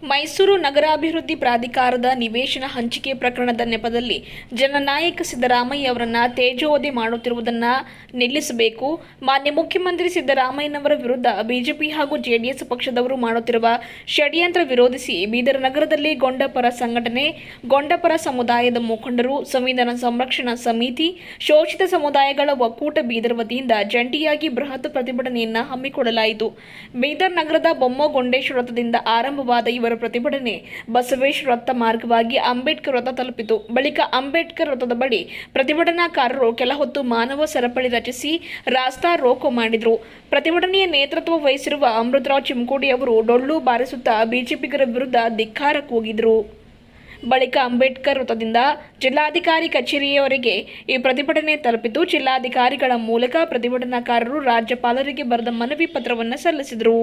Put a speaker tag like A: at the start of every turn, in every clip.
A: ಮೈಸೂರು ನಗರಾಭಿವೃದ್ಧಿ ಪ್ರಾಧಿಕಾರದ ನಿವೇಶನ ಹಂಚಿಕೆ ಪ್ರಕರಣದ ನೆಪದಲ್ಲಿ ಜನನಾಯಕ ಸಿದ್ದರಾಮಯ್ಯ ಅವರನ್ನು ತೇಜೋವಧೆ ಮಾಡುತ್ತಿರುವುದನ್ನು ನಿಲ್ಲಿಸಬೇಕು. ಮಾನ್ಯ ಮುಖ್ಯಮಂತ್ರಿ ಸಿದ್ದರಾಮಯ್ಯನವರ ವಿರುದ್ಧ ಬಿಜೆಪಿ ಹಾಗೂ ಜೆಡಿಎಸ್ ಪಕ್ಷದವರು ಮಾಡುತ್ತಿರುವ ಷಡ್ಯಂತ್ರ ವಿರೋಧಿಸಿ ಬೀದರ್ ನಗರದಲ್ಲಿ ಗೊಂಡಪರ ಸಂಘಟನೆ, ಗೊಂಡಪರ ಸಮುದಾಯದ ಮುಖಂಡರು, ಸಂವಿಧಾನ ಸಂರಕ್ಷಣಾ ಸಮಿತಿ, ಶೋಷಿತ ಸಮುದಾಯಗಳ ಒಕ್ಕೂಟ ಬೀದರ್ ವತಿಯಿಂದ ಜಂಟಿಯಾಗಿ ಬೃಹತ್ ಪ್ರತಿಭಟನೆಯನ್ನು ಹಮ್ಮಿಕೊಳ್ಳಲಾಯಿತು. ಬೀದರ್ ನಗರದ ಬೊಮ್ಮಗೊಂಡೇಶ್ವರ ವೃತ್ತದಿಂದ ಆರಂಭವಾದ ಇವರ ಪ್ರತಿಭಟನೆ ಬಸವೇಶ್ವರ ವೃತ್ತ ಮಾರ್ಗವಾಗಿ ಅಂಬೇಡ್ಕರ್ ವೃತ್ತ ತಲುಪಿತು. ಬಳಿಕ ಅಂಬೇಡ್ಕರ್ ವೃತ್ತದ ಬಳಿ ಪ್ರತಿಭಟನಾಕಾರರು ಕೆಲ ಹೊತ್ತು ಮಾನವ ಸರಪಳಿ ರಚಿಸಿ ರಾಸ್ತಾ ರೋಕೋ ಮಾಡಿದರು. ಪ್ರತಿಭಟನೆಯ ನೇತೃತ್ವ ವಹಿಸಿರುವ ಅಮೃತರಾವ್ ಚಿಮ್ಕೋಡಿ ಅವರು ಡೊಳ್ಳು ಬಾರಿಸುತ್ತಾ ಬಿಜೆಪಿಗರ ವಿರುದ್ಧ ಧಿಕ್ಕಾರ ಕೂಗಿದರು. ಬಳಿಕ ಅಂಬೇಡ್ಕರ್ ವೃತ್ತದಿಂದ ಜಿಲ್ಲಾಧಿಕಾರಿ ಕಚೇರಿಯವರೆಗೆ ಈ ಪ್ರತಿಭಟನೆ ತಲುಪಿತು. ಜಿಲ್ಲಾಧಿಕಾರಿಗಳ ಮೂಲಕ ಪ್ರತಿಭಟನಾಕಾರರು ರಾಜ್ಯಪಾಲರಿಗೆ ಬರೆದ ಮನವಿ ಪತ್ರವನ್ನು ಸಲ್ಲಿಸಿದರು.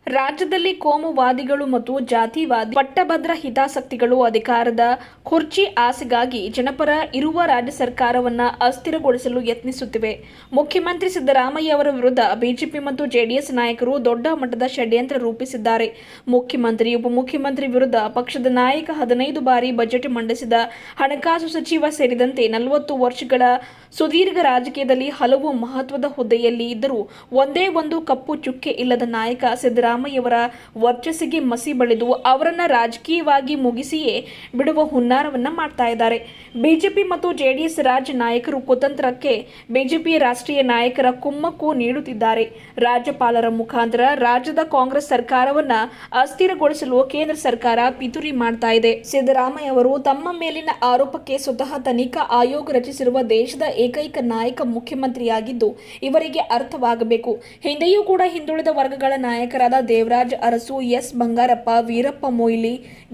A: ರಾಜ್ಯದಲ್ಲಿ ಕೋಮುವಾದಿಗಳು ಮತ್ತು ಜಾತಿವಾದಿ ಪಟ್ಟಭದ್ರ ಹಿತಾಸಕ್ತಿಗಳು ಅಧಿಕಾರದ ಕುರ್ಚಿ ಆಸೆಗಾಗಿ ಜನಪರ ಇರುವ ರಾಜ್ಯ ಸರ್ಕಾರವನ್ನು ಅಸ್ಥಿರಗೊಳಿಸಲು ಯತ್ನಿಸುತ್ತಿವೆ. ಮುಖ್ಯಮಂತ್ರಿ ಸಿದ್ದರಾಮಯ್ಯ ಅವರ ವಿರುದ್ಧ ಬಿಜೆಪಿ ಮತ್ತು ಜೆಡಿಎಸ್ ನಾಯಕರು ದೊಡ್ಡ ಮಟ್ಟದ ಷಡ್ಯಂತ್ರ ರೂಪಿಸಿದ್ದಾರೆ. ಮುಖ್ಯಮಂತ್ರಿ, ಉಪಮುಖ್ಯಮಂತ್ರಿ ವಿರುದ್ಧ ಪಕ್ಷದ ನಾಯಕ 15 ಬಾರಿ ಬಜೆಟ್ ಮಂಡಿಸಿದ ಹಣಕಾಸು ಸಚಿವ ಸೇರಿದಂತೆ 40 ವರ್ಷಗಳ ಸುದೀರ್ಘ ರಾಜಕೀಯದಲ್ಲಿ ಹಲವು ಮಹತ್ವದ ಹುದ್ದೆಯಲ್ಲಿ ಇದ್ದರೂ ಒಂದೇ ಒಂದು ಕಪ್ಪು ಚುಕ್ಕೆ ಇಲ್ಲದ ನಾಯಕ ಸಿದ್ದರಾಮಯ್ಯವರ ವರ್ಚಸ್ಸಿಗೆ ಮಸಿ ಬಳಿದು ಅವರನ್ನು ರಾಜಕೀಯವಾಗಿ ಮುಗಿಸಿಯೇ ಬಿಡುವ ಹುನ್ನಾರವನ್ನ ಮಾಡ್ತಾ ಇದ್ದಾರೆ. ಬಿಜೆಪಿ ಮತ್ತು ಜೆಡಿಎಸ್ ರಾಜ್ಯ ನಾಯಕರು ಕುತಂತ್ರಕ್ಕೆ ಬಿಜೆಪಿಯ ರಾಷ್ಟ್ರೀಯ ನಾಯಕರ ಕುಮ್ಮಕ್ಕು ನೀಡುತ್ತಿದ್ದಾರೆ. ರಾಜ್ಯಪಾಲರ ಮುಖಾಂತರ ರಾಜ್ಯದ ಕಾಂಗ್ರೆಸ್ ಸರ್ಕಾರವನ್ನ ಅಸ್ಥಿರಗೊಳಿಸಲು ಕೇಂದ್ರ ಸರ್ಕಾರ ಪಿತೂರಿ ಮಾಡ್ತಾ ಇದೆ. ಸಿದ್ದರಾಮಯ್ಯ ಅವರು ತಮ್ಮ ಮೇಲಿನ ಆರೋಪಕ್ಕೆ ಸ್ವತಃ ತನಿಖಾ ಆಯೋಗ ರಚಿಸಿರುವ ದೇಶದ ಏಕೈಕ ನಾಯಕ ಮುಖ್ಯಮಂತ್ರಿಯಾಗಿದ್ದು ಇವರಿಗೆ ಅರ್ಥವಾಗಬೇಕು. ಹಿಂದೆಯೂ ಕೂಡ ಹಿಂದುಳಿದ ವರ್ಗಗಳ ನಾಯಕರಾದ ದೇವರಾಜ್ ಅರಸು, ಎಸ್ ಬಂಗಾರಪ್ಪ, ವೀರಪ್ಪ ಮೊಯ್ಲಿ,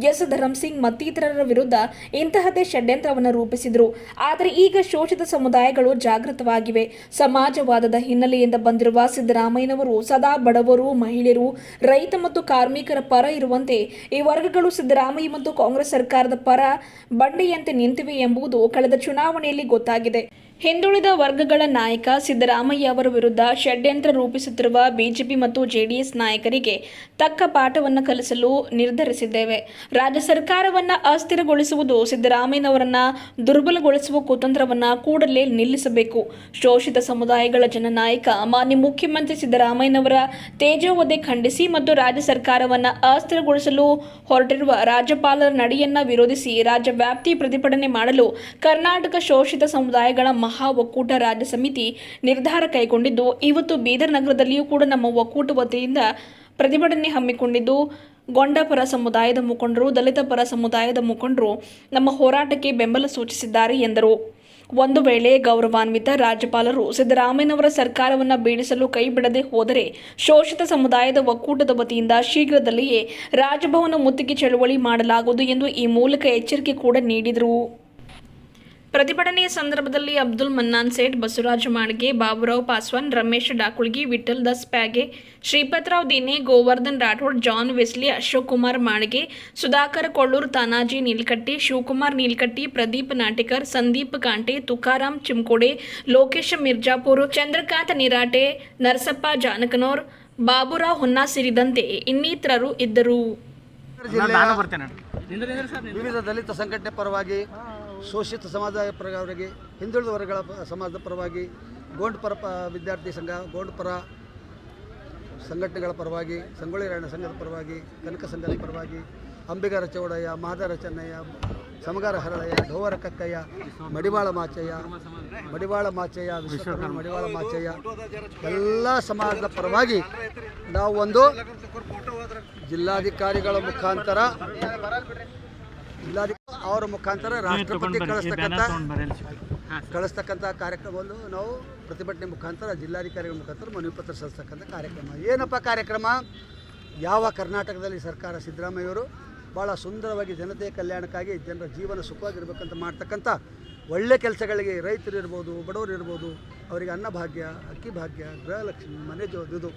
A: ಎಸ್ ಧರಂಸಿಂಗ್ ಮತ್ತಿತರರ ವಿರುದ್ಧ ಇಂತಹದೇ ಷಡ್ಯಂತ್ರವನ್ನು ರೂಪಿಸಿದರು. ಆದರೆ ಈಗ ಶೋಷಿತ ಸಮುದಾಯಗಳು ಜಾಗೃತವಾಗಿವೆ. ಸಮಾಜವಾದದ ಹಿನ್ನೆಲೆಯಿಂದ ಬಂದಿರುವ ಸಿದ್ದರಾಮಯ್ಯನವರು ಸದಾ ಬಡವರು, ಮಹಿಳೆಯರು, ರೈತ ಮತ್ತು ಕಾರ್ಮಿಕರ ಪರ ಇರುವಂತೆ ಈ ವರ್ಗಗಳು ಸಿದ್ದರಾಮಯ್ಯ ಮತ್ತು ಕಾಂಗ್ರೆಸ್ ಸರ್ಕಾರದ ಪರ ಬಂಡೆಯಂತೆ ನಿಂತಿವೆ ಎಂಬುದು ಕಳೆದ ಚುನಾವಣೆಯಲ್ಲಿ ಗೊತ್ತಾಗಿದೆ. ಹಿಂದುಳಿದ ವರ್ಗಗಳ ನಾಯಕ ಸಿದ್ದರಾಮಯ್ಯ ಅವರ ವಿರುದ್ಧ ಷಡ್ಯಂತ್ರ ರೂಪಿಸುತ್ತಿರುವ ಬಿಜೆಪಿ ಮತ್ತು ಜೆಡಿಎಸ್ ನಾಯಕರಿಗೆ ತಕ್ಕ ಪಾಠವನ್ನು ಕಲಿಸಲು ನಿರ್ಧರಿಸಿದ್ದೇವೆ. ರಾಜ್ಯ ಸರ್ಕಾರವನ್ನು ಅಸ್ಥಿರಗೊಳಿಸುವುದು, ಸಿದ್ದರಾಮಯ್ಯನವರನ್ನ ದುರ್ಬಲಗೊಳಿಸುವ ಕುತಂತ್ರವನ್ನು ಕೂಡಲೇ ನಿಲ್ಲಿಸಬೇಕು. ಶೋಷಿತ ಸಮುದಾಯಗಳ ಜನನಾಯಕ ಮಾನ್ಯ ಮುಖ್ಯಮಂತ್ರಿ ಸಿದ್ದರಾಮಯ್ಯನವರ ತೇಜೋವಧೆ ಖಂಡಿಸಿ ಮತ್ತು ರಾಜ್ಯ ಸರ್ಕಾರವನ್ನು ಅಸ್ಥಿರಗೊಳಿಸಲು ಹೊರಟಿರುವ ರಾಜ್ಯಪಾಲರ ನಡೆಯನ್ನ ವಿರೋಧಿಸಿ ರಾಜ್ಯ ವ್ಯಾಪ್ತಿ ಪ್ರತಿಭಟನೆ ಮಾಡಲು ಕರ್ನಾಟಕ ಶೋಷಿತ ಸಮುದಾಯಗಳ ಮಹಾ ಒಕ್ಕೂಟ ರಾಜ್ಯ ಸಮಿತಿ ನಿರ್ಧಾರ ಕೈಗೊಂಡಿದ್ದು, ಇವತ್ತು ಬೀದರ್ ನಗರದಲ್ಲಿಯೂ ಕೂಡ ನಮ್ಮ ಒಕ್ಕೂಟ ವತಿಯಿಂದ ಪ್ರತಿಭಟನೆ ಹಮ್ಮಿಕೊಂಡಿದ್ದು, ಗೊಂಡಪರ ಸಮುದಾಯದ ಮುಖಂಡರು, ದಲಿತ ಪರ ಸಮುದಾಯದ ಮುಖಂಡರು ನಮ್ಮ ಹೋರಾಟಕ್ಕೆ ಬೆಂಬಲ ಸೂಚಿಸಿದ್ದಾರೆ ಎಂದರು. ಒಂದು ವೇಳೆ ಗೌರವಾನ್ವಿತ ರಾಜ್ಯಪಾಲರು ಸಿದ್ದರಾಮಯ್ಯನವರ ಸರ್ಕಾರವನ್ನು ಬೀಳಿಸಲು ಕೈ ಬಿಡದೆ ಹೋದರೆ ಶೋಷಿತ ಸಮುದಾಯದ ಒಕ್ಕೂಟದ ವತಿಯಿಂದ ಶೀಘ್ರದಲ್ಲಿಯೇ ರಾಜಭವನ ಮುತ್ತಿಗೆ ಚಳವಳಿ ಮಾಡಲಾಗುವುದು ಎಂದು ಈ ಮೂಲಕ ಎಚ್ಚರಿಕೆ ಕೂಡ ನೀಡಿದರು. ಪ್ರತಿಭಟನೆಯ ಸಂದರ್ಭದಲ್ಲಿ ಅಬ್ದುಲ್ ಮನ್ನಾನ್ ಸೇಠ್, ಬಸವರಾಜ ಮಾಳ್ಗೆ, ಬಾಬುರಾವ್ ಪಾಸ್ವಾನ್, ರಮೇಶ್ ಡಾಕುಳ್ಗಿ, ವಿಠಲ್ ದಸ್ ಪ್ಯಾಗೆ, ಶ್ರೀಪತರಾವ್ ದಿನೇ, ಗೋವರ್ಧನ್ ರಾಠೋಡ್, ಜಾನ್ ವೆಸ್ಲಿ, ಅಶೋಕ್ ಕುಮಾರ್ ಮಾಳ್ಗೆ, ಸುಧಾಕರ್ ಕೊಳ್ಳೂರ್, ತಾನಾಜಿ ನೀಲ್ಕಟ್ಟಿ, ಶಿವಕುಮಾರ್ ನೀಲ್ಕಟ್ಟಿ, ಪ್ರದೀಪ್ ನಾಟೇಕರ್, ಸಂದೀಪ್ ಕಾಂಟೆ, ತುಕಾರಾಮ್ ಚಿಮ್ಕೋಡೆ, ಲೋಕೇಶ್ ಮಿರ್ಜಾಪುರ್, ಚಂದ್ರಕಾಂತ್ ನಿರಾಟೆ, ನರಸಪ್ಪ ಜಾನಕನೋರ್, ಬಾಬುರಾವ್ ಹೊನ್ನ ಸೇರಿದಂತೆ ಇನ್ನಿತರರು ಇದ್ದರು.
B: ವಿವಿಧ ದಲಿತ ಸಂಘಟನೆ ಪರವಾಗಿ, ಶೋಷಿತ ಸಮಾಜ ಪರವಾಗಿ, ಹಿಂದುಳಿದ ವರ್ಗಗಳ ಸಮಾಜದ ಪರವಾಗಿ, ಗೋಂಡ್ಪರ ವಿದ್ಯಾರ್ಥಿ ಸಂಘ, ಗೋಂಡ್ಪರ ಸಂಘಟನೆಗಳ ಪರವಾಗಿ, ಸಂಗೊಳ್ಳಿ ರಾಯಣ್ಣ ಸಂಘದ ಪರವಾಗಿ, ಕನಕ ಸಂಘದ ಪರವಾಗಿ, ಅಂಬಿಗರ ಚೌಡಯ್ಯ, ಮಹದಾರ ಚೆನ್ನಯ್ಯ, ಸಮಗಾರ ಹರಳಯ್ಯ, ಢೋವರ ಕಕ್ಕಯ್ಯ, ಮಡಿವಾಳ ಮಾಚಯ್ಯ, ವಿಶ್ವಕರ್ಮ ಮಡಿವಾಳ ಮಾಚಯ್ಯ ಎಲ್ಲ ಸಮಾಜದ ಪರವಾಗಿ ನಾವು ಒಂದು ಜಿಲ್ಲಾಧಿಕಾರಿಗಳ ಮುಖಾಂತರ ಅವರ ಮುಖಾಂತರ ರಾಷ್ಟ್ರಪತಿ ಕಳಿಸ್ತಕ್ಕಂಥ ಕಾರ್ಯಕ್ರಮವನ್ನು ನಾವು ಪ್ರತಿಭಟನೆ ಮುಖಾಂತರ ಜಿಲ್ಲಾಧಿಕಾರಿಗಳ ಮುಖಾಂತರ ಮನವಿ ಪತ್ರ ಸಲ್ಲಿಸ್ತಕ್ಕಂಥ ಕಾರ್ಯಕ್ರಮ. ಏನಪ್ಪ ಕಾರ್ಯಕ್ರಮ? ಯಾವ ಕರ್ನಾಟಕದಲ್ಲಿ ಸರ್ಕಾರ ಸಿದ್ದರಾಮಯ್ಯವರು ಭಾಳ ಸುಂದರವಾಗಿ ಜನತೆಯ ಕಲ್ಯಾಣಕ್ಕಾಗಿ ಜನರ ಜೀವನ ಸುಖವಾಗಿರ್ಬೇಕಂತ ಮಾಡ್ತಕ್ಕಂಥ ಒಳ್ಳೆ ಕೆಲಸಗಳಿಗೆ ರೈತರು ಇರ್ಬೋದು, ಬಡವರು ಇರ್ಬೋದು, ಅವರಿಗೆ ಅನ್ನಭಾಗ್ಯ, ಅಕ್ಕಿ ಭಾಗ್ಯ, ಗೃಹಲಕ್ಷ್ಮಿ, ಮನೆ ಇದು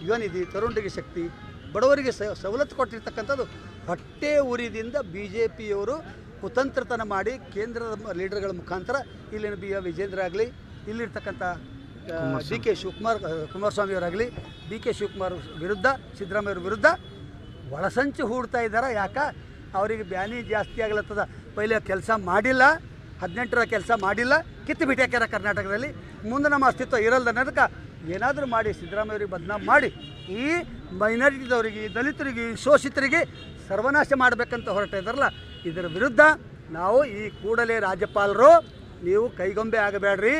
B: ಯುವ ನಿಧಿ, ತರುಣಿಗೆ ಶಕ್ತಿ, ಬಡವರಿಗೆ ಸವಲತ್ತು ಕೊಟ್ಟಿರ್ತಕ್ಕಂಥದ್ದು ಹೊಟ್ಟೆ ಉರಿದಿಂದ ಬಿ ಜೆ ಪಿಯವರು ಕುತಂತ್ರತನ ಮಾಡಿ ಕೇಂದ್ರದ ಲೀಡರ್ಗಳ ಮುಖಾಂತರ ಇಲ್ಲಿನ ವಿಜೇಂದ್ರ ಆಗಲಿ, ಇಲ್ಲಿರ್ತಕ್ಕಂಥ ಡಿ ಕೆ ಕುಮಾರಸ್ವಾಮಿಯವರಾಗಲಿ, ಡಿ ಕೆ ಶಿವಕುಮಾರ್ ವಿರುದ್ಧ, ಸಿದ್ದರಾಮಯ್ಯವ್ರ ವಿರುದ್ಧ ಒಳಸಂಚು ಹೂಡ್ತಾ ಇದ್ದಾರೆ. ಯಾಕೆ ಅವರಿಗೆ ಬ್ಯಾನಿ ಜಾಸ್ತಿ ಆಗ್ಲತ್ತದ. ಪೈಲೆ ಕೆಲಸ ಮಾಡಿಲ್ಲ, 18ರ ಕೆಲಸ ಮಾಡಿಲ್ಲ, ಕಿತ್ತು ಬಿಟ್ಟಾಕ್ಯಾರ ಕರ್ನಾಟಕದಲ್ಲಿ. ಮುಂದೆ ನಮ್ಮ ಅಸ್ತಿತ್ವ ಇರಲ್ದ ಅನ್ನೋದಕ್ಕೆ ಏನಾದರೂ ಮಾಡಿ ಸಿದ್ದರಾಮಯ್ಯವ್ರಿಗೆ ಬದನಾಮ್ ಮಾಡಿ ಈ ಮೈನಾರಿಟಿದವರಿಗೆ, ದಲಿತರಿಗೆ, ಶೋಷಿತರಿಗೆ ಸರ್ವನಾಶ ಮಾಡಬೇಕಂತ ಹೊರಟ ಇದ್ದಾರಲ್ಲ, ಇದರ ವಿರುದ್ಧ ನಾವು ಈ ಕೂಡಲೇ ರಾಜ್ಯಪಾಲರು ನೀವು ಕೈಗೊಂಬೆ ಆಗಬೇಡ್ರಿ,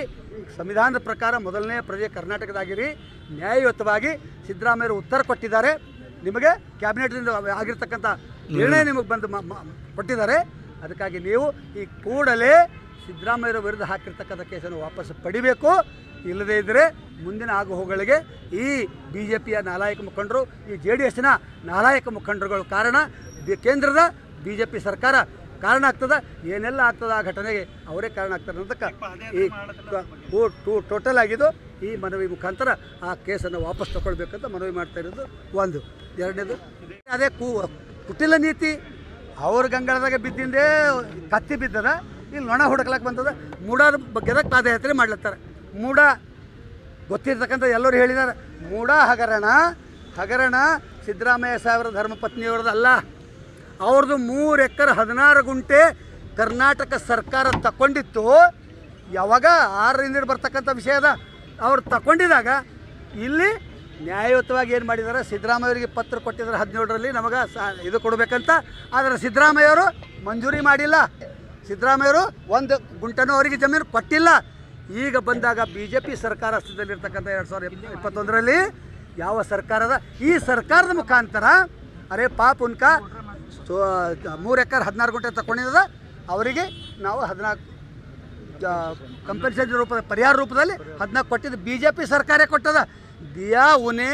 B: ಸಂವಿಧಾನದ ಪ್ರಕಾರ ಮೊದಲನೇ ಪ್ರಜೆ ಕರ್ನಾಟಕದಾಗಿರಿ, ನ್ಯಾಯಯುತವಾಗಿ ಸಿದ್ದರಾಮಯ್ಯರು ಉತ್ತರ ಕೊಟ್ಟಿದ್ದಾರೆ, ನಿಮಗೆ ಕ್ಯಾಬಿನೆಟ್ನಿಂದ ಆಗಿರ್ತಕ್ಕಂಥ ನಿರ್ಣಯ ನಿಮಗೆ ಬಂದು ಕೊಟ್ಟಿದ್ದಾರೆ. ಅದಕ್ಕಾಗಿ ನೀವು ಈ ಕೂಡಲೇ ಸಿದ್ದರಾಮಯ್ಯರ ವಿರುದ್ಧ ಹಾಕಿರ್ತಕ್ಕಂಥ ಕೇಸನ್ನು ವಾಪಸ್ ಪಡಿಬೇಕು. ಇಲ್ಲದೇ ಇದ್ದರೆ ಮುಂದಿನ ಆಗುಹೋಗಳಿಗೆ ಈ BJPಯ ನಾಲಾಯಕ ಮುಖಂಡರು, ಈ JDSನ ನಾಲಾಯಕ ಮುಖಂಡರುಗಳು ಕಾರಣ, ಕೇಂದ್ರದ BJP ಸರ್ಕಾರ ಕಾರಣ ಆಗ್ತದೆ. ಏನೆಲ್ಲ ಆಗ್ತದೆ ಆ ಘಟನೆಗೆ ಅವರೇ ಕಾರಣ ಆಗ್ತಾರೆ ಅನ್ನೋದಕ್ಕೆ ಈ ಟೋಟಲ್ ಆಗಿದ್ದು ಈ ಮನವಿ ಮುಖಾಂತರ ಆ ಕೇಸನ್ನು ವಾಪಸ್ ತಗೊಳ್ಬೇಕಂತ ಮನವಿ ಮಾಡ್ತಾ ಇರೋದು ಒಂದು. ಎರಡನೇದು ಅದೇ ಕುಟಿಲ ನೀತಿ. ಅವ್ರ ಗಂಗಾಳದಾಗ ಬಿದ್ದಿಂದೇ ಕತ್ತಿ ಬಿದ್ದದ, ಇಲ್ಲಿ ನೊಣ ಹುಡುಕ್ಲಕ್ಕೆ ಬಂದದ. ಮೂಡಾದ ಬಗ್ಗೆದಾಗ ಪಾದಯಾತ್ರೆ ಮಾಡ್ಲತ್ತಾರೆ. ಮೂಡ ಗೊತ್ತಿರ್ತಕ್ಕಂಥ ಎಲ್ಲರೂ ಹೇಳಿದ್ದಾರೆ. ಮೂಡ ಹಗರಣ ಸಿದ್ದರಾಮಯ್ಯ ಸಾಹೇಬರ ಧರ್ಮಪತ್ನಿಯವ್ರದ್ದು ಅಲ್ಲ, ಅವ್ರದ್ದು 3 ಎಕರೆ 16 ಗುಂಟೆ ಕರ್ನಾಟಕ ಸರ್ಕಾರ ತಗೊಂಡಿತ್ತು. ಯಾವಾಗ 6ರಿಂದ ಬರ್ತಕ್ಕಂಥ ವಿಷಯ ಅದ. ಅವ್ರು ತಗೊಂಡಿದಾಗ ಇಲ್ಲಿ ನ್ಯಾಯಯುತವಾಗಿ ಏನು ಮಾಡಿದ್ದಾರೆ, ಸಿದ್ದರಾಮಯ್ಯವರಿಗೆ ಪತ್ರ ಕೊಟ್ಟಿದ್ದಾರೆ 17ರಲ್ಲಿ ನಮಗೆ ಇದು ಕೊಡಬೇಕಂತ. ಆದರೆ ಸಿದ್ದರಾಮಯ್ಯವರು ಮಂಜೂರಿ ಮಾಡಿಲ್ಲ. ಸಿದ್ದರಾಮಯ್ಯವರು 1 ಗುಂಟನೂ ಅವರಿಗೆ ಜಮೀನು ಕೊಟ್ಟಿಲ್ಲ. ಈಗ ಬಂದಾಗ BJP ಸರ್ಕಾರ ಅಸ್ತಿತ್ವದಲ್ಲಿರ್ತಕ್ಕಂಥ 2021ರಲ್ಲಿ ಯಾವ ಸರ್ಕಾರದ, ಈ ಸರ್ಕಾರದ ಮುಖಾಂತರ ಅರೆ ಪಾಪ ಉನ್ಕ 3 ಎಕರೆ 16 ಗುಂಟೆ ತಗೊಂಡಿದ್ದದ, ಅವರಿಗೆ ನಾವು 14 ಕಂಪನ್ಸೇಷನ್ ರೂಪದ ಪರಿಹಾರ ರೂಪದಲ್ಲಿ 14 ಕೊಟ್ಟಿದ್ದು BJP ಸರ್ಕಾರ ಕೊಟ್ಟದ. ದಿಯಾ ಉನ್ಹೇ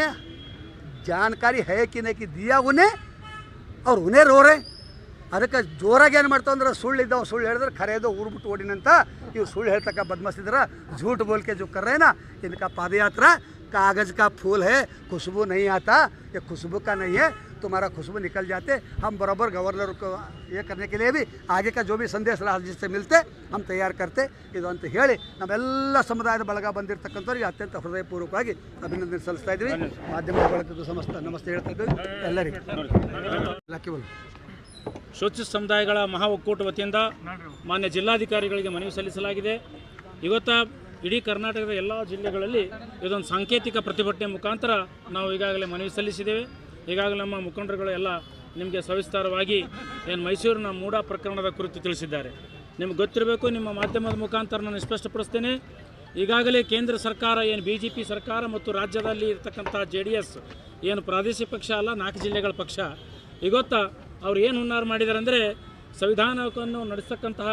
B: ಜಾನಕಾರಿ ಹೇ ಕಿ ನೈ ಕಿ ದಿಯಾ ಉನ್ಹೇ ಅವ್ರು ಉನ್ಹೇ ರೋರೆ. ಅದಕ್ಕೆ ಜೋರಾಗಿ ಏನು ಮಾಡ್ತಾವ ಅಂದ್ರೆ ಸುಳ್ಳಿದ್ದವ ಸುಳ್ಳು ಹೇಳಿದ್ರೆ ಖರೇದು ಊರು ಬಿಟ್ಟು ಓಡಿನಂತ. ಇವ್ರು ಸುಳ್ಳು ಹೇಳ್ತಕ್ಕ ಬದ್ಮಸ್ತಿದ್ರ झूठ बोल के जो कर रहे हैं ना, इनका पाद यात्रा कागज़ का फूल है, खुशबू नहीं आता, ये खुशबू का नहीं है, तुम्हारा खुशबू निकल जाते. हम बराबर गवर्नर को ये करने के लिए भी आगे का जो भी संदेश राज्य से मिलते हम तैयार करते. ಇದು ಅಂತ ಹೇಳಿ ನಮ್ಮೆಲ್ಲ ಸಮುದಾಯದ ಬಳಗ ಬಂದಿರತಕ್ಕಂಥವ್ರಿಗೆ ಅತ್ಯಂತ ಹೃದಯಪೂರ್ವಕವಾಗಿ ಅಭಿನಂದನೆ ಸಲ್ಲಿಸ್ತಾ ಇದ್ವಿ. ಮಾಧ್ಯಮದ ಬಳಗದ ಸಮಸ್ತ ನಮಸ್ತೆ ಹೇಳ್ತಾ ಇದ್ವಿ ಎಲ್ಲರಿಗೂ.
C: ಶೋಷಿತ ಸಮುದಾಯಗಳ ಮಹಾ ಒಕ್ಕೂಟ ವತಿಯಿಂದ ಮಾನ್ಯ ಜಿಲ್ಲಾಧಿಕಾರಿಗಳಿಗೆ ಮನವಿ ಸಲ್ಲಿಸಲಾಗಿದೆ. ಇವತ್ತು ಇಡೀ ಕರ್ನಾಟಕದ ಎಲ್ಲ ಜಿಲ್ಲೆಗಳಲ್ಲಿ ಇದೊಂದು ಸಾಂಕೇತಿಕ ಪ್ರತಿಭಟನೆ ಮುಖಾಂತರ ನಾವು ಈಗಾಗಲೇ ಮನವಿ ಸಲ್ಲಿಸಿದ್ದೇವೆ. ಈಗಾಗಲೇ ನಮ್ಮ ಮುಖಂಡರುಗಳು ಎಲ್ಲ ನಿಮಗೆ ಸವಿಸ್ತಾರವಾಗಿ ಏನು ಮೈಸೂರಿನ ಮೂಡಾ ಪ್ರಕರಣದ ಕುರಿತು ತಿಳಿಸಿದ್ದಾರೆ. ನಿಮ್ಗೆ ಗೊತ್ತಿರಬೇಕು, ನಿಮ್ಮ ಮಾಧ್ಯಮದ ಮುಖಾಂತರ ನಾನು ಸ್ಪಷ್ಟಪಡಿಸ್ತೇನೆ. ಈಗಾಗಲೇ ಕೇಂದ್ರ ಸರ್ಕಾರ ಏನು BJP ಸರ್ಕಾರ ಮತ್ತು ರಾಜ್ಯದಲ್ಲಿ ಇರತಕ್ಕಂಥ JDS ಏನು ಪ್ರಾದೇಶಿಕ ಪಕ್ಷ ಅಲ್ಲ, 4 ಜಿಲ್ಲೆಗಳ ಪಕ್ಷ, ಇವತ್ತು ಅವ್ರು ಏನು ಹುನ್ನಾರ ಮಾಡಿದ್ದಾರೆ ಅಂದರೆ ಸಂವಿಧಾನವನ್ನು ನಡೆಸ್ತಕ್ಕಂತಹ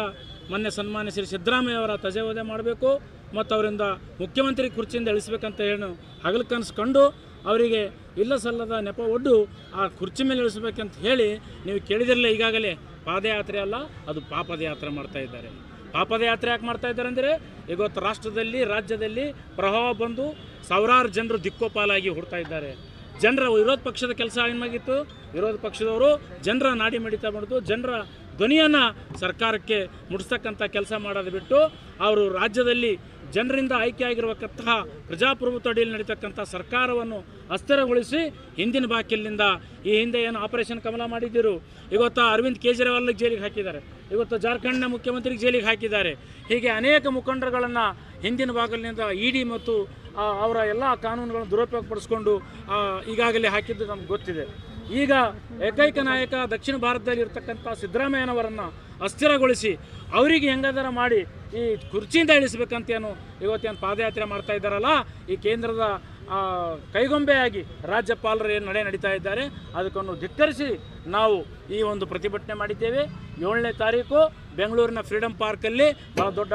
C: ಮೊನ್ನೆ ಸನ್ಮಾನ್ಯ ಶ್ರೀ ಸಿದ್ದರಾಮಯ್ಯ ಅವರ ತಜೆವಧೆ ಮಾಡಬೇಕು ಮತ್ತು ಅವರಿಂದ ಮುಖ್ಯಮಂತ್ರಿ ಕುರ್ಚಿಯಿಂದ ಇಳಿಸಬೇಕಂತ ಹೇಳಿ ಹಗಲು ಕನಸು ಕಂಡು ಅವರಿಗೆ ಇಲ್ಲ ಸಲ್ಲದ ನೆಪ ಒಡ್ಡು ಆ ಕುರ್ಚಿ ಮೇಲೆ ಇಳಿಸಬೇಕಂತ ಹೇಳಿ ನೀವು ಕೇಳಿದಿರಲಿಲ್ಲ. ಈಗಾಗಲೇ ಪಾದಯಾತ್ರೆ ಅಲ್ಲ, ಅದು ಪಾಪದ ಯಾತ್ರೆ ಮಾಡ್ತಾ ಇದ್ದಾರೆ. ಪಾಪದ ಯಾತ್ರೆ ಯಾಕೆ ಮಾಡ್ತಾ ಇದ್ದಾರೆ ಅಂದರೆ ಇವತ್ತು ರಾಷ್ಟ್ರದಲ್ಲಿ ರಾಜ್ಯದಲ್ಲಿ ಪ್ರವಾಹ ಬಂದು ಸಾವಿರಾರು ಜನರು ದಿಕ್ಕೋಪಾಲಾಗಿ ಹುಡ್ತಾ ಇದ್ದಾರೆ. ಜನರ ವಿರೋಧ ಪಕ್ಷದ ಕೆಲಸ ಏನಾಗಿತ್ತು, ವಿರೋಧ ಪಕ್ಷದವರು ಜನರ ನಾಡಿ ಮಿಡಿತ ಮಾಡಿತು, ಜನರ ಧ್ವನಿಯನ್ನು ಸರ್ಕಾರಕ್ಕೆ ಮುಡಿಸ್ತಕ್ಕಂಥ ಕೆಲಸ ಮಾಡೋದು ಬಿಟ್ಟು ಅವರು ರಾಜ್ಯದಲ್ಲಿ ಜನರಿಂದ ಆಯ್ಕೆಯಾಗಿರುವಂತಹ ಪ್ರಜಾಪ್ರಭುತ್ವ ಅಡಿಯಲ್ಲಿ ನಡೀತಕ್ಕಂಥ ಸರ್ಕಾರವನ್ನು ಅಸ್ಥಿರಗೊಳಿಸಿ ಹಿಂದಿನ ಬಾಕಿಲಿನಿಂದ ಈ ಹಿಂದೆ ಏನು ಆಪರೇಷನ್ ಕಮಲ ಮಾಡಿದ್ದರು, ಇವತ್ತು ಅರವಿಂದ್ ಕೇಜ್ರಿವಾಲ್ಗೆ ಜೈಲಿಗೆ ಹಾಕಿದ್ದಾರೆ, ಇವತ್ತು ಜಾರ್ಖಂಡ್ನ ಮುಖ್ಯಮಂತ್ರಿಗೆ ಜೈಲಿಗೆ ಹಾಕಿದ್ದಾರೆ. ಹೀಗೆ ಅನೇಕ ಮುಖಂಡರುಗಳನ್ನು ಹಿಂದಿನ ಭಾಗಲಿನಿಂದ ED ಮತ್ತು ಅವರ ಎಲ್ಲ ಕಾನೂನುಗಳನ್ನು ದುರುಪಯೋಗಪಡಿಸ್ಕೊಂಡು ಈಗಾಗಲೇ ಹಾಕಿದ್ದು ನಮ್ಗೆ ಗೊತ್ತಿದೆ. ಈಗ ಏಕೈಕ ನಾಯಕ ದಕ್ಷಿಣ ಭಾರತದಲ್ಲಿ ಇರ್ತಕ್ಕಂಥ ಸಿದ್ದರಾಮಯ್ಯನವರನ್ನು ಅಸ್ಥಿರಗೊಳಿಸಿ ಅವರಿಗೆ ಹೆಂಗಾದರೂ ಮಾಡಿ ಈ ಕುರ್ಚಿಯಿಂದ ಇಳಿಸಬೇಕಂತೇನು ಇವತ್ತೇನು ಪಾದಯಾತ್ರೆ ಮಾಡ್ತಾ ಇದ್ದಾರಲ್ಲ, ಈ ಕೇಂದ್ರದ ಕೈಗೊಂಬೆಯಾಗಿ ರಾಜ್ಯಪಾಲರು ಏನು ನಡೀತಾ ಇದ್ದಾರೆ ಅದಕ್ಕೊಂದು ಧಿಕ್ಕರಿಸಿ ನಾವು ಈ ಒಂದು ಪ್ರತಿಭಟನೆ ಮಾಡಿದ್ದೇವೆ. 7ನೇ ತಾರೀಕು ಬೆಂಗಳೂರಿನ ಫ್ರೀಡಮ್ ಪಾರ್ಕಲ್ಲಿ ಭಾಳ ದೊಡ್ಡ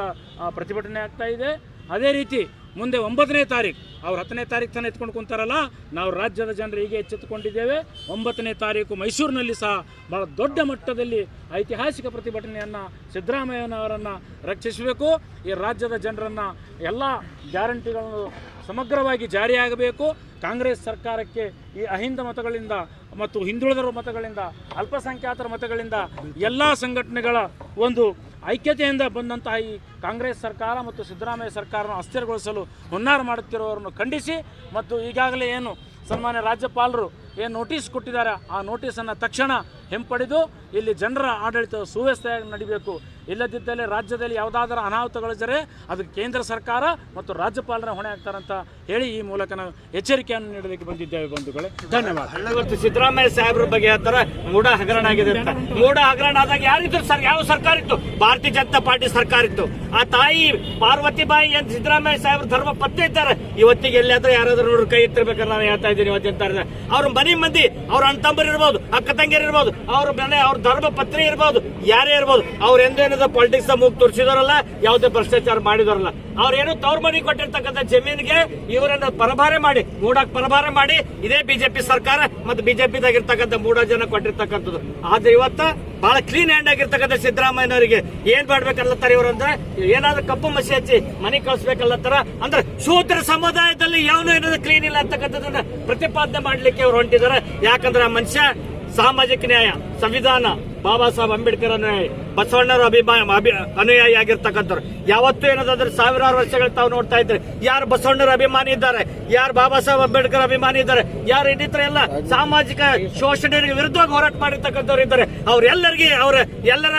C: ಪ್ರತಿಭಟನೆ ಆಗ್ತಾ ಇದೆ. ಅದೇ ರೀತಿ ಮುಂದೆ 9ನೇ ತಾರೀಕು ಅವ್ರು 10ನೇ ತಾರೀಕು ತನಕ ಎತ್ಕೊಂಡು ಕುಂತಾರಲ್ಲ, ನಾವು ರಾಜ್ಯದ ಜನರು ಹೀಗೆ ಎಚ್ಚೆತ್ತುಕೊಂಡಿದ್ದೇವೆ. 9ನೇ ತಾರೀಕು ಮೈಸೂರಿನಲ್ಲಿ ಸಹ ಭಾಳ ದೊಡ್ಡ ಮಟ್ಟದಲ್ಲಿ ಐತಿಹಾಸಿಕ ಪ್ರತಿಭಟನೆಯನ್ನು ಸಿದ್ದರಾಮಯ್ಯನವರನ್ನು ರಕ್ಷಿಸಬೇಕು. ಈ ರಾಜ್ಯದ ಜನರನ್ನು ಎಲ್ಲ ಗ್ಯಾರಂಟಿಗಳನ್ನು ಸಮಗ್ರವಾಗಿ ಜಾರಿಯಾಗಬೇಕು. ಕಾಂಗ್ರೆಸ್ ಸರ್ಕಾರಕ್ಕೆ ಈ ಅಹಿಂದ ಮತಗಳಿಂದ ಮತ್ತು ಹಿಂದುಳಿದರ ಮತಗಳಿಂದ ಅಲ್ಪಸಂಖ್ಯಾತರ ಮತಗಳಿಂದ ಎಲ್ಲ ಸಂಘಟನೆಗಳ ಒಂದು ಐಕ್ಯತೆಯಿಂದ ಬಂದಂತಹ ಈ ಕಾಂಗ್ರೆಸ್ ಸರ್ಕಾರ ಮತ್ತು ಸಿದ್ದರಾಮಯ್ಯ ಸರ್ಕಾರವನ್ನು ಅಸ್ಥಿರಗೊಳಿಸಲು ಹುನ್ನಾರ ಮಾಡುತ್ತಿರುವವರನ್ನು ಖಂಡಿಸಿ ಮತ್ತು ಈಗಾಗಲೇ ಏನು ಸನ್ಮಾನ್ಯ ರಾಜ್ಯಪಾಲರು ಏನು ನೋಟಿಸ್ ಕೊಟ್ಟಿದ್ದಾರೆ ಆ ನೋಟಿಸನ್ನು ತಕ್ಷಣ ಹಿಂಪಡೆದು ಇಲ್ಲಿ ಜನರ ಆಡಳಿತ ಸುವ್ಯವಸ್ಥೆಯಾಗಿ ನಡಿಬೇಕು. ಇಲ್ಲದಿದ್ದಲ್ಲಿ ರಾಜ್ಯದಲ್ಲಿ ಯಾವುದಾದ್ರೂ ಅನಾಹುತಗಳಿದ್ದರೆ ಅದಕ್ಕೆ ಕೇಂದ್ರ ಸರ್ಕಾರ ಮತ್ತು ರಾಜ್ಯಪಾಲರ ಹೊಣೆ ಆಗ್ತಾರಂತ ಹೇಳಿ ಈ ಮೂಲಕ ನಾವು ಎಚ್ಚರಿಕೆಯನ್ನು ನೀಡಲಿಕ್ಕೆ ಬಂದಿದ್ದೇವೆ ಬಂಧುಗಳೇ. ಧನ್ಯವಾದ.
D: ಇವತ್ತು ಸಿದ್ದರಾಮಯ್ಯ ಸಾಹೇಬ್ರ ಬಗ್ಗೆ ಹೇಳ್ತಾರೆ ಮೂಢ ಹಗರಣ ಆಗಿದೆ ಅಂತ. ಮೂಢ ಹಗರಣ ಆದಾಗ ಯಾರಿದ್ರು ಸರ್? ಯಾವ ಸರ್ಕಾರ ಇತ್ತು? ಭಾರತೀಯ ಜನತಾ ಪಾರ್ಟಿ ಸರ್ಕಾರ ಇತ್ತು. ಆ ತಾಯಿ ಪಾರ್ವತಿಬಾಯಿ ಅಂತ ಸಿದ್ದರಾಮಯ್ಯ ಸಾಹೇಬ್ರ ಧರ್ಮ ಪತ್ತೆ ಇದ್ದಾರೆ. ಇವತ್ತಿಗೆ ಎಲ್ಲಾದ್ರೂ ಯಾರಾದ್ರೂ ನೋಡ್ರಿ ಕೈ ಎತ್ತಿರ್ಬೇಕಾದ್ರೆ ನಾನು ಹೇಳ್ತಾ ಇದ್ದೀನಿ ಇವತ್ತಿಂತಾರೆ. ಅವ್ರ ಮನೆ ಮಂದಿ, ಅವ್ರ ಅಣ್ಣ ತಮ್ಮರು ಇರ್ಬೋದು, ಅಕ್ಕ ತಂಗಿಯರು ಇರ್ಬೋದು, ಅವ್ರ ಮನೆ ಅವ್ರ ಧರ್ಮ ಪತ್ನಿ ಇರ್ಬೋದು, ಯಾರೇ ಇರ್ಬೋದು, ಅವ್ರ ಎಂದೇನದ ಪಾಲಿಟಿಕ್ಸ್ ಮೂಗ್ ತೋರಿಸಿದಾರಲ್ಲ, ಯಾವುದೇ ಭ್ರಷ್ಟಾಚಾರ ಮಾಡಿದಾರಲ್ಲ. ಅವ್ರೇನು ತವ್ರ ಮನೆ ಕೊಟ್ಟಿರ್ತಕ್ಕಂಥ ಜಮೀನಿಗೆ ಇವರನ್ನ ಪರಭಾರೆ ಮಾಡಿ, ಮೂಡಾಕ್ ಪರಭಾರೆ ಮಾಡಿ ಇದೇ ಬಿಜೆಪಿ ಸರ್ಕಾರ ಮತ್ತು ಬಿಜೆಪಿದಾಗಿರ್ತಕ್ಕಂಥ 3 ಜನ ಕೊಟ್ಟಿರ್ತಕ್ಕಂಥದ್ದು. ಆದ್ರೆ ಇವತ್ತ ಬಹಳ ಕ್ಲೀನ್ ಹ್ಯಾಂಡ್ ಆಗಿರ್ತಕ್ಕಂಥ ಸಿದ್ದರಾಮಯ್ಯನವರಿಗೆ ಏನ್ ಮಾಡ್ಬೇಕಲ್ಲತ್ತಾರ ಇವರು ಅಂದ್ರೆ, ಏನಾದ್ರೂ ಕಪ್ಪು ಮಸಿ ಹಚ್ಚಿ ಮನೆ ಕಳಿಸ್ಬೇಕಲ್ಲತ್ತಾರ ಅಂದ್ರೆ ಶೂದ್ರ ಸಮುದಾಯದಲ್ಲಿ ಯಾವನು ಏನಾದ್ರು ಕ್ಲೀನ್ ಇಲ್ಲ ಅಂತಕ್ಕಂಥದ್ದನ್ನ ಪ್ರತಿಪಾದನೆ ಮಾಡ್ಲಿಕ್ಕೆ ಅವ್ರು ಹೊಂಟಿದ್ದಾರೆ. ಯಾಕಂದ್ರೆ ಆ ಮನುಷ್ಯ ಸಾಮಾಜಿಕ ನ್ಯಾಯ, ಸಂವಿಧಾನ, ಬಾಬಾ ಸಾಹೇಬ್ ಅಂಬೇಡ್ಕರ್ ಅನುಯಾಯಿ, ಬಸವಣ್ಣರ ಅನುಯಾಯಿ ಆಗಿರ್ತಕ್ಕಂಥವ್ರು. ಯಾವತ್ತೂ ಏನಾದ್ರೆ ಸಾವಿರಾರು ವರ್ಷಗಳು ತಾವು ನೋಡ್ತಾ ಇದ್ರೆ ಯಾರು ಬಸವಣ್ಣರ ಅಭಿಮಾನಿ ಇದ್ದಾರೆ, ಯಾರು ಬಾಬಾ ಸಾಹೇಬ್ ಅಂಬೇಡ್ಕರ್ ಅಭಿಮಾನಿ ಇದ್ದಾರೆ, ಯಾರು ಇನ್ನಿತರ ಎಲ್ಲ ಸಾಮಾಜಿಕ ಶೋಷಣೆಗೆ ವಿರುದ್ಧವಾಗಿ ಹೋರಾಟ ಮಾಡಿರ್ತಕ್ಕಂಥವ್ರು ಇದ್ದಾರೆ. ಅವ್ರೆಲ್ಲರಿಗೆ ಎಲ್ಲರ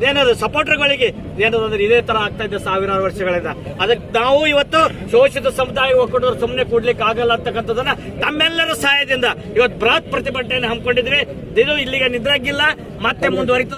D: ಏನಾದ್ರು ಸಪೋರ್ಟರ್ಗಳಿಗೆ ಏನಂದ್ರೆ ಇದೇ ತರ ಆಗ್ತಾ ಇದೆ ಸಾವಿರಾರು ವರ್ಷಗಳಿಂದ. ಅದಕ್ಕೆ ನಾವು ಇವತ್ತು ಶೋಷಿತ ಸಮುದಾಯ ಒಕ್ಕೂಟದವ್ರು ಸುಮ್ಮನೆ ಕೂಡ್ಲಿಕ್ಕೆ ಆಗಲ್ಲ ಅಂತಕ್ಕಂಥದ್ದನ್ನ ತಮ್ಮೆಲ್ಲರ ಸಹಾಯದಿಂದ ಇವತ್ತು ಬೃಹತ್ ಪ್ರತಿಭಟನೆಯನ್ನು ಹಮ್ಮಿಕೊಂಡಿದ್ವಿ. ಇದು ಇಲ್ಲಿಗೆ ನಿದ್ರಾಗಿಲ್ಲ, ಮತ್ತೆ ಮುಂದುವರಿತು.